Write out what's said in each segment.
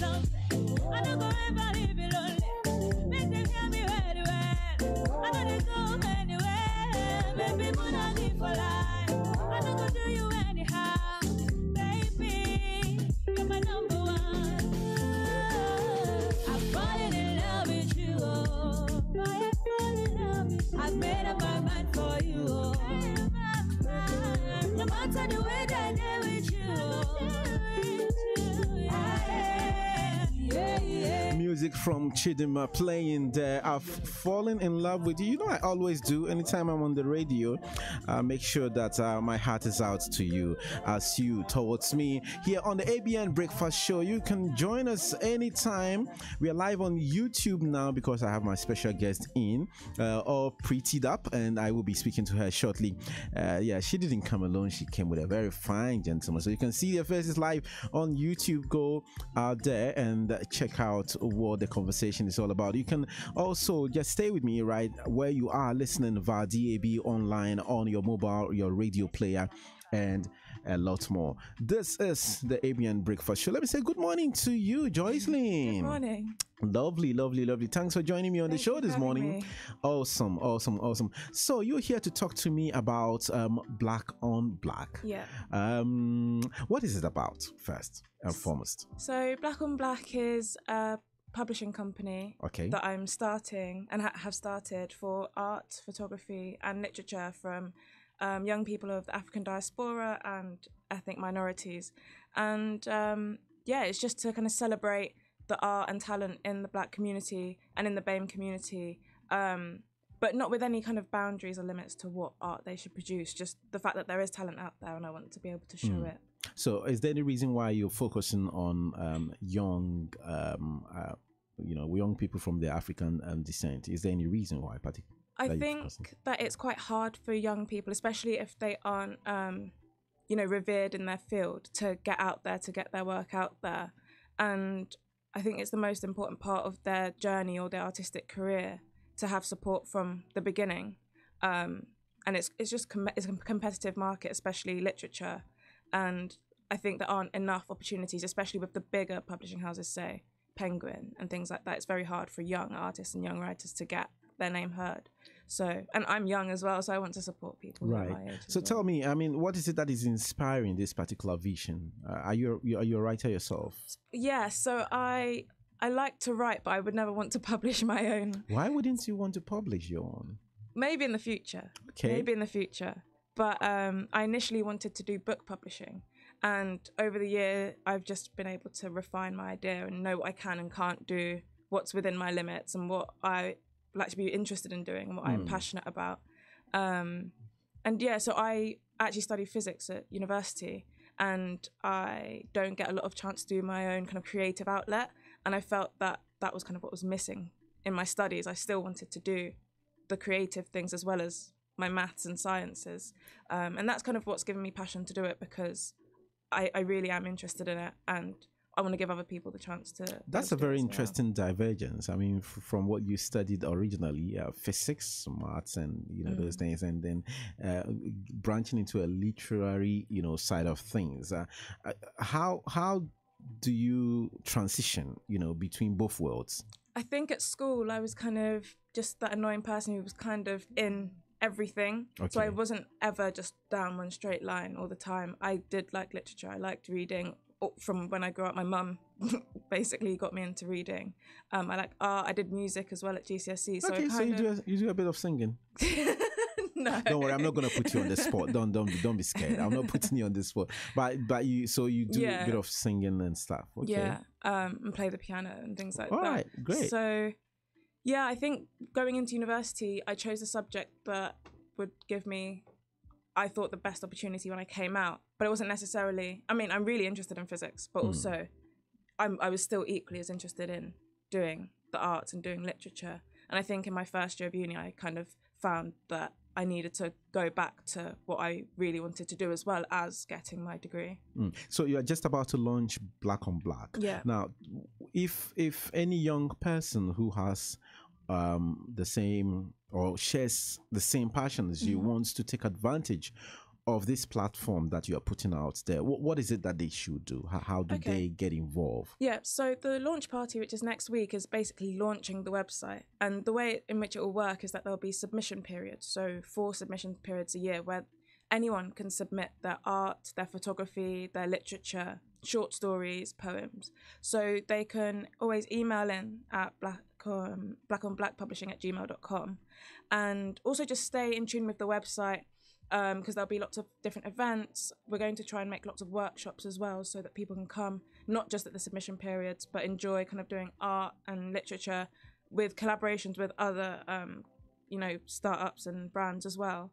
something. I don't go ever leave you lonely. Make them hear me very well. I know they go anywhere. Baby, when I live for life, I don't go do you anyhow. Baby, you're my number one. I'm falling in love with you. I'm falling in love with you. I've made up my mind for you. No matter the way that I with you. Music from Chidima playing there. I've fallen in love with you. You know, I always do. Anytime I'm on the radio, make sure that my heart is out to you, as you towards me. Here on the ABN Breakfast Show, you can join us anytime. We are live on YouTube now because I have my special guest in, all prettied up, and I will be speaking to her shortly. Yeah, she didn't come alone. She came with a very fine gentleman. So you can see their faces live on YouTube. Go out there and check out what the conversation is all about. You can also just stay with me right where you are listening via DAB online, on your mobile, your radio player, and a lot more. This is the ABN Breakfast Show. Let me say good morning to you, Joycelyn. Good morning. Lovely, lovely, lovely. Thanks for joining me on the show this morning. Awesome, awesome, awesome. So you're here to talk to me about Black on Black. Yeah. What is it about, first and foremost? So Black on Black is a publishing company that I'm starting and have started for art, photography and literature from young people of the African diaspora and ethnic minorities. And yeah, it's just to kind of celebrate the art and talent in the Black community and in the BAME community, but not with any kind of boundaries or limits to what art they should produce, just the fact that there is talent out there and I want to be able to show it. So is there any reason why you're focusing on young, you know, young people from the African descent? Is there any reason why particularly? I think that it's quite hard for young people, especially if they aren't, you know, revered in their field, to get out there, to get their work out there. And I think it's the most important part of their journey or their artistic career to have support from the beginning. And it's just it's a competitive market, especially literature. And I think there aren't enough opportunities, especially with the bigger publishing houses, say Penguin and things like that. It's very hard for young artists and young writers to get their name heard. So, and I'm young as well, so I want to support people my age. So tell me, I mean, what is it that is inspiring this particular vision? Are you a writer yourself? Yeah, so I like to write, but I would never want to publish my own. Why wouldn't you want to publish your own? Maybe in the future. Okay. Maybe in the future. But I initially wanted to do book publishing. And over the year, I've just been able to refine my idea and know what I can and can't do, what's within my limits and what I like to be interested in doing and what I'm passionate about. And yeah, so I actually study physics at university and I don't get a lot of chance to do my own kind of creative outlet. And I felt that that was kind of what was missing in my studies. I still wanted to do the creative things as well as my maths and sciences. And that's kind of what's given me passion to do it, because I really am interested in it and I want to give other people the chance to. That's a very interesting divergence. I mean, from what you studied originally, physics, maths, and those things, and then branching into a literary side of things. How do you transition between both worlds? I think at school I was kind of just that annoying person who was kind of in everything. So I wasn't ever just down one straight line all the time. I did like literature. I liked reading. From when I grew up, my mum basically got me into reading. I like art. I did music as well at GCSE. So so you do a bit of singing. No, don't worry, I'm not gonna put you on the spot. Don't be scared. I'm not putting you on the spot. But you do a bit of singing and stuff. Okay. Yeah, and play the piano and things like that. All right, great. So yeah, I think going into university, I chose a subject that would give me, I thought, the best opportunity when I came out. But it wasn't necessarily, I mean, I'm really interested in physics, but also I was still equally as interested in doing the arts and doing literature. And I think in my first year of uni, I kind of found that I needed to go back to what I really wanted to do, as well as getting my degree. So you're just about to launch Black on Black. Yeah. Now, if any young person who has the same or shares the same passion as you wants to take advantage of this platform that you are putting out there, what is it that they should do? How do they get involved? Yeah, so the launch party, which is next week, is basically launching the website. And the way in which it will work is that there'll be submission periods. So 4 submission periods a year where anyone can submit their art, their photography, their literature, short stories, poems. So they can always email in at blackonblackpublishing@gmail.com, and also just stay in tune with the website, because there'll be lots of different events. We're going to try and make lots of workshops as well, so that people can come not just at the submission periods, but enjoy kind of doing art and literature with collaborations with other startups and brands as well.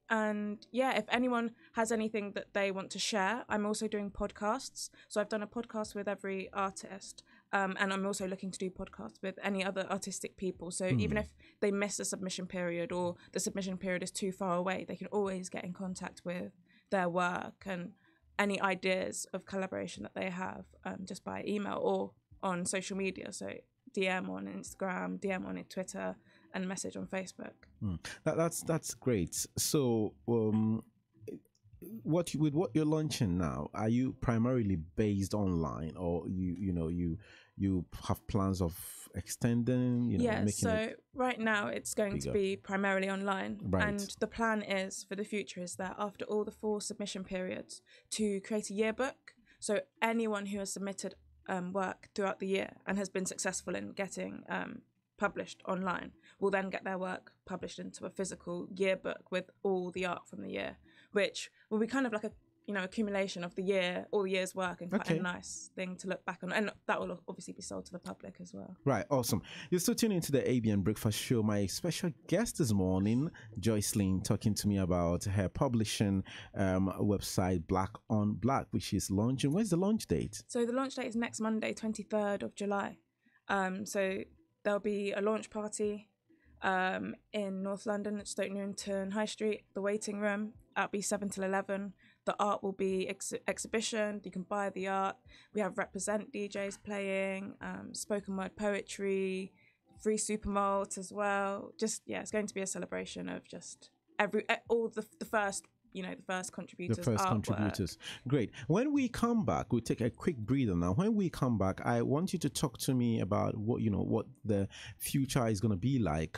And yeah, if anyone has anything that they want to share, I'm also doing podcasts. So I've done a podcast with every artist, and I'm also looking to do podcasts with any other artistic people. So even if they miss a submission period or the submission period is too far away, they can always get in contact with their work and any ideas of collaboration that they have, just by email or on social media. So DM on Instagram, DM on Twitter, and message on Facebook. That's great. So what you're launching now, are you primarily based online, or you have plans of extending, making so right now it's going to be primarily online, and the plan is for the future is that after all the 4 submission periods to create a yearbook. So anyone who has submitted work throughout the year and has been successful in getting published online will then get their work published into a physical yearbook with all the art from the year, which will be kind of like a accumulation of the year, all the year's work, and quite a nice thing to look back on. And that will obviously be sold to the public as well. Right, awesome. You're still tuning into the ABN Breakfast Show. My special guest this morning, Joycelyn, talking to me about her publishing website, Black on Black, which is launching. When's the launch date? So the launch date is next Monday, 23rd of July. So there'll be a launch party in North London at Stoke Newington High Street, the waiting room. That'll be 7 till 11. The art will be exhibition. You can buy the art. We have Represent DJs playing, spoken word poetry, free super malt as well. Just, it's going to be a celebration of just all the first, the first contributors. The first artwork. Contributors. Great. When we come back, we'll take a quick breather now. When we come back, I want you to talk to me about what the future is going to be like,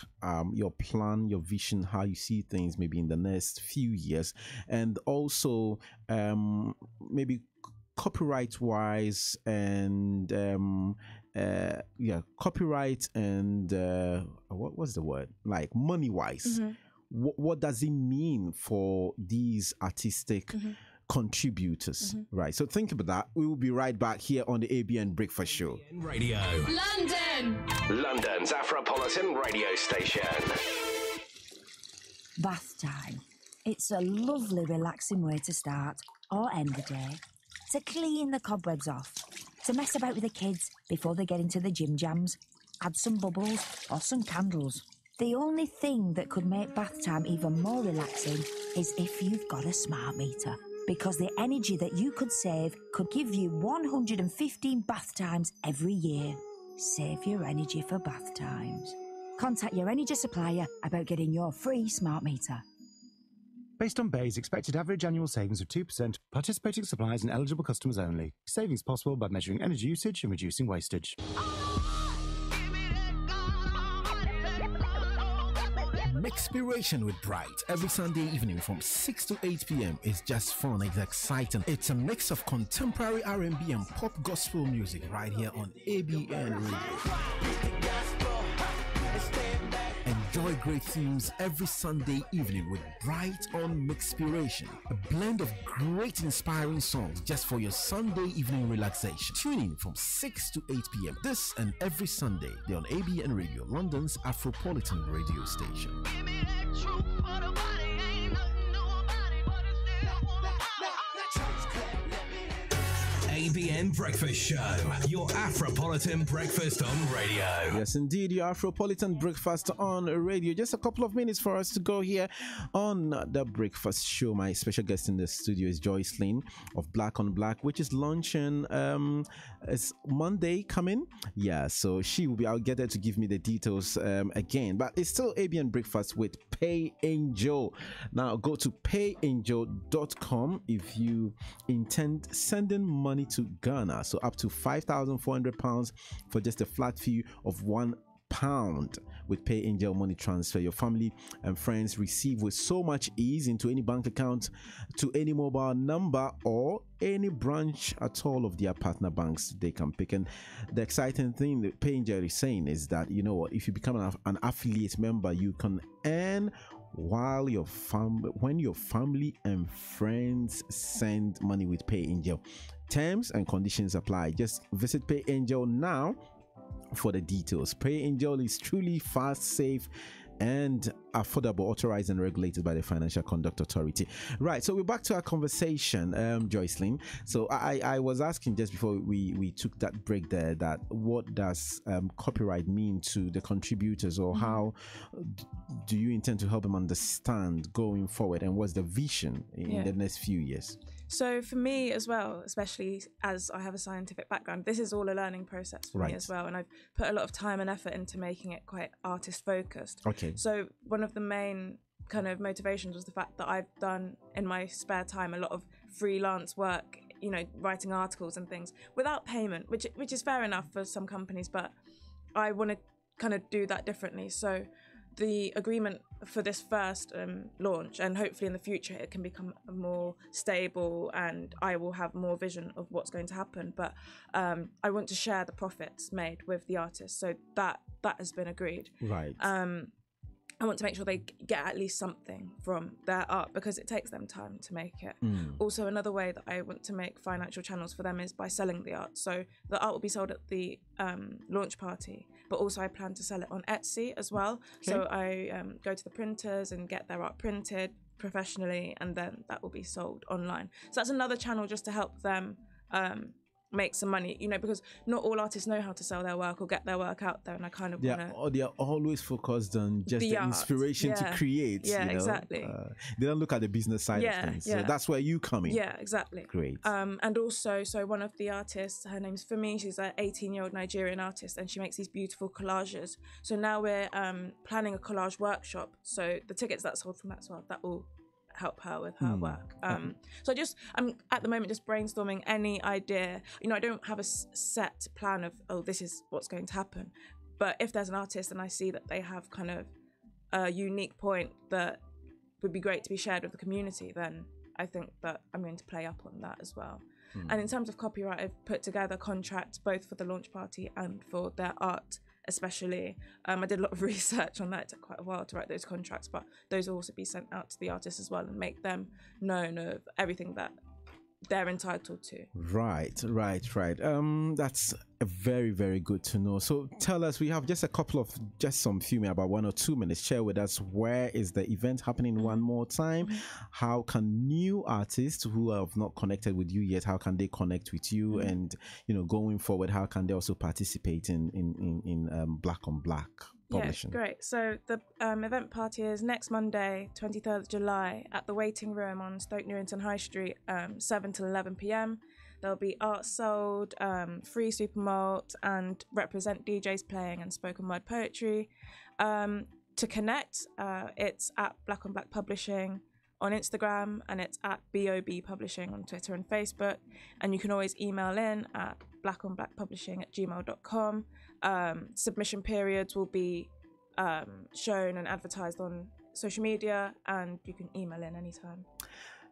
your plan, your vision, how you see things maybe in the next few years, and also maybe copyright wise and copyright and what's the word, like money wise. What does it mean for these artistic contributors? Right. So think about that. We will be right back here on the ABN Breakfast Show. Radio. London. London's Afropolitan radio station. Bath time. It's a lovely, relaxing way to start or end the day. To clean the cobwebs off. To mess about with the kids before they get into the gym jams. Add some bubbles or some candles. The only thing that could make bath time even more relaxing is if you've got a smart meter. Because the energy that you could save could give you 115 bath times every year. Save your energy for bath times. Contact your energy supplier about getting your free smart meter. Based on BEI's expected average annual savings of 2%, participating suppliers and eligible customers only. Savings possible by measuring energy usage and reducing wastage. Mixpiration with Bright every Sunday evening from 6 to 8 p.m. is just fun. It's exciting. It's a mix of contemporary R&B and pop gospel music right here on ABN Radio. Enjoy great themes every Sunday evening with Bright on Mixpiration, a blend of great inspiring songs just for your Sunday evening relaxation. Tune in from 6 to 8 p.m. this and every Sunday. They're on ABN Radio, London's Afropolitan radio station. ABN Breakfast Show, your Afropolitan breakfast on radio. Yes, indeed, your Afropolitan breakfast on radio. Just a couple of minutes for us to go here on the Breakfast Show. My special guest in the studio is Joycelyn of Black on Black, which is launching. It's Monday coming. Yeah, so she will be. I'll get her to give me the details again. But it's still ABN Breakfast with Pay Angel. Now go to payangel.com if you intend sending money to Ghana. So up to £5,400 for just a flat fee of £1. With Pay Angel money transfer, your family and friends receive with so much ease into any bank account, to any mobile number, or any branch at all of their partner banks they can pick. And the exciting thing that Pay Angel is saying is that, you know what, if you become an affiliate member, you can earn while when your family and friends send money with Pay Angel. Terms and conditions apply. Just visit Pay Angel now for the details. Pay Angel is truly fast, safe, and affordable, authorized and regulated by the Financial Conduct Authority. Right, so we're back to our conversation, Joycelyn. So I was asking just before we took that break there, that what does copyright mean to the contributors, or how do you intend to help them understand going forward, and what's the vision in the next few years? So for me as well, especially as I have a scientific background, this is all a learning process for me as well. And I've put a lot of time and effort into making it quite artist focused. Okay. So one of the main kind of motivations was the fact that I've done in my spare time a lot of freelance work, you know, writing articles and things without payment, which is fair enough for some companies, but I want to kind of do that differently. So the agreement for this first launch, and hopefully in the future it can become more stable and I will have more vision of what's going to happen, but I want to share the profits made with the artists, so that has been agreed. Right. I want to make sure they get at least something from their art, because it takes them time to make it. Also, another way that I want to make financial channels for them is by selling the art. So the art will be sold at the launch party, but also I plan to sell it on Etsy as well. Okay. So I go to the printers and get their art printed professionally, and then that will be sold online. So that's another channel just to help them make some money, you know, because not all artists know how to sell their work or get their work out there, and I kind of want to... They're always focused on just the inspiration to create. Yeah, you know? Exactly. They don't look at the business side of things. So that's where you come in. Yeah, exactly. Great. And also, so one of the artists, her name's Fumi, she's an 18-year-old Nigerian artist, and she makes these beautiful collages. So now we're planning a collage workshop. So the tickets that sold from that as well, that will help her with her work. So I'm at the moment just brainstorming any idea. You know, I don't have a set plan of, oh, this is what's going to happen. But if there's an artist and I see that they have kind of a unique point that would be great to be shared with the community, then I think that I'm going to play up on that as well. And in terms of copyright, I've put together contracts both for the launch party and for their art especially. I did a lot of research on that. It took quite a while to write those contracts, but those will also be sent out to the artists as well and make them known of everything that they're entitled to. Right. That's very, very good to know. So tell us, we have just some few minutes, about 1 or 2 minutes. Share with us, where is the event happening one more time? How can new artists who have not connected with you yet, how can they connect with you? And, you know, going forward, how can they also participate in Black on Black publishing? Yeah, great. So the event party is next Monday, 23rd of July, at the Waiting Room on Stoke Newington High Street, 7 till 11 p.m. There'll be art sold, free super malt, and represent DJs playing and spoken word poetry. To connect, it's at Black on Black Publishing on Instagram, and it's at BOB Publishing on Twitter and Facebook. And you can always email in at blackonblackpublishing@gmail.com. Submission periods will be shown and advertised on social media, and you can email in anytime.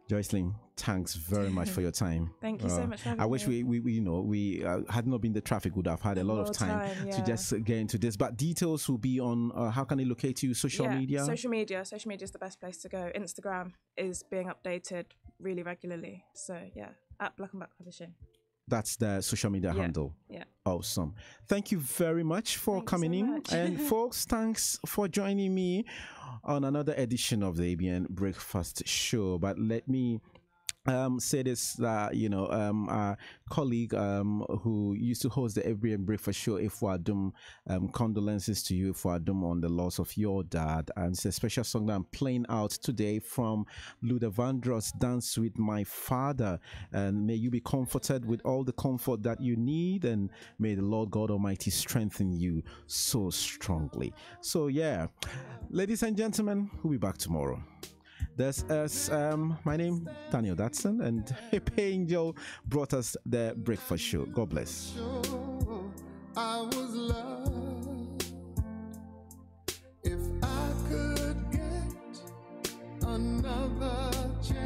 Joycelyn, thanks very much for your time. Thank you so much for having me. I wish we had not been the traffic, would have had a lot of time to just get into this. But details will be on how can they locate you? Social media? Social media is the best place to go. Instagram is being updated really regularly. So yeah, at Black on Black Publishing. That's the social media handle. Yeah. Awesome. Thank you very much for coming in. And folks, thanks for joining me on another edition of the ABN Breakfast Show. But let me say this that our colleague who used to host the ABN Breakfast Show, Ifwadum, condolences to you, Ifwadum, on the loss of your dad. And it's a special song that I'm playing out today from Luda Vandross, Dance with My Father. And may you be comforted with all the comfort that you need, and may the Lord God Almighty strengthen you so strongly. So yeah, ladies and gentlemen, we'll be back tomorrow. This is my name, Daniel Datson, and Pepe Angel brought us the Breakfast Show. God bless. I was loved. If I could get another